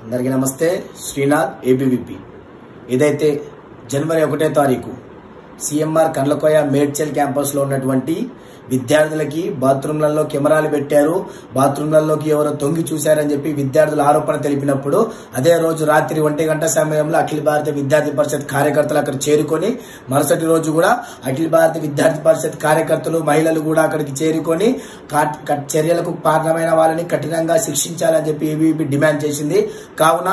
అందరికీ నమస్తే. శ్రీనాథ్ ఏబీవీపీ. ఏదైతే జనవరి 1వ తారీఖు సిఎంఆర్ కండ్లకోయ మేడ్చల్ క్యాంపస్ లో ఉన్నటువంటి విద్యార్థులకి బాత్రూంలలో కెమెరాలు పెట్టారు, బాత్రూంలలోకి ఎవరో తొంగి చూశారని చెప్పి విద్యార్థులు ఆరోపణ తెలిపినప్పుడు అదే రోజు రాత్రి 1 గంట సమయంలో అఖిల భారత విద్యార్థి పరిషత్ కార్యకర్తలు అక్కడ చేరుకొని మరుసటి రోజు కూడా అఖిల భారత విద్యార్థి పరిషత్ కార్యకర్తలు మహిళలు కూడా అక్కడికి చేరుకొని చర్యలకు కారణమైన వాళ్ళని కఠినంగా శిక్షించాలని చెప్పి ఏబీవీపీ డిమాండ్ చేసింది. కావున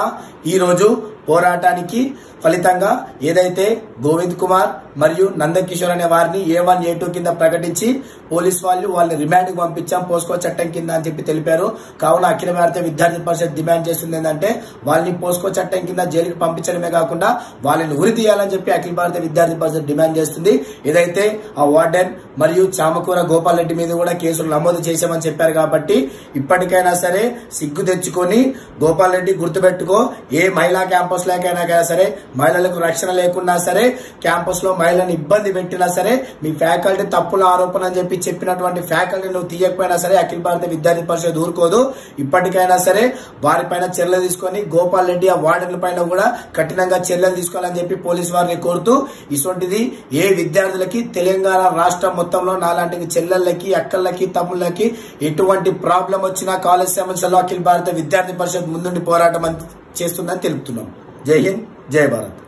ఈ రోజు పోరాటానికి ఫలితంగా ఏదైతే గోవింద్ కుమార్ మరియు నందకిషోర్ అనే వారిని A1 A2 కింద ప్రకటించి పోలీస్ వాళ్ళని రిమాండ్ కు పంపించాం పోస్కో చట్టం కింద అని చెప్పి తెలిపారు. కావున అఖిల భారత విద్యార్థి పరిషత్ డిమాండ్ చేస్తుంది ఏంటంటే వాళ్ళని పోస్కో చట్టం కింద జైలుకి పంపించడమే కాకుండా వాళ్ళని ఉరి తీయాలని చెప్పి అఖిల భారత విద్యార్థి పరిషత్ డిమాండ్ చేస్తుంది. ఏదైతే ఆ వార్డెన్ మరియు చామకూర గోపాల్ రెడ్డి మీద కూడా కేసులు నమోదు చేశామని చెప్పారు కాబట్టి ఇప్పటికైనా సరే సిగ్గు తెచ్చుకొని గోపాల్ రెడ్డి గుర్తుపెట్టుకో, ఏ మహిళా క్యాంపస్ లోకైనా సరే మహిళలకు రక్షణ లేకున్నా సరే క్యాంపస్ లో మహిళలను ఇబ్బంది పెట్టినా సరే మీ ఫ్యాకల్టీ తప్పుల ఆరోపణ అని చెప్పి చెప్పినటువంటి ఫ్యాకల్టీ నువ్వు తీయకపోయినా సరే అఖిల భారత విద్యార్థి పరిషత్ ఊరుకోదు. ఇప్పటికైనా సరే వారిపైన చర్యలు తీసుకొని గోపాల్ రెడ్డి ఆ వార్డెన్ల పైన కూడా కఠినంగా చర్యలు తీసుకోవాలని చెప్పి పోలీసు వారిని కోరుతూ ఇటువంటిది ఏ విద్యార్థులకి తెలంగాణ రాష్ట్రం మొత్తంలో నాలాంటి చెల్లెళ్ళకి అక్కళ్ళకి తమ్ముళ్ళకి ఎటువంటి ప్రాబ్లం వచ్చినా కాలేజ్ సమస్యలో అఖిల భారత విద్యార్థి పరిషత్ ముందుండి పోరాటం చేస్తుందని తెలుపుతున్నాం. జై హింద్, జై భారత్.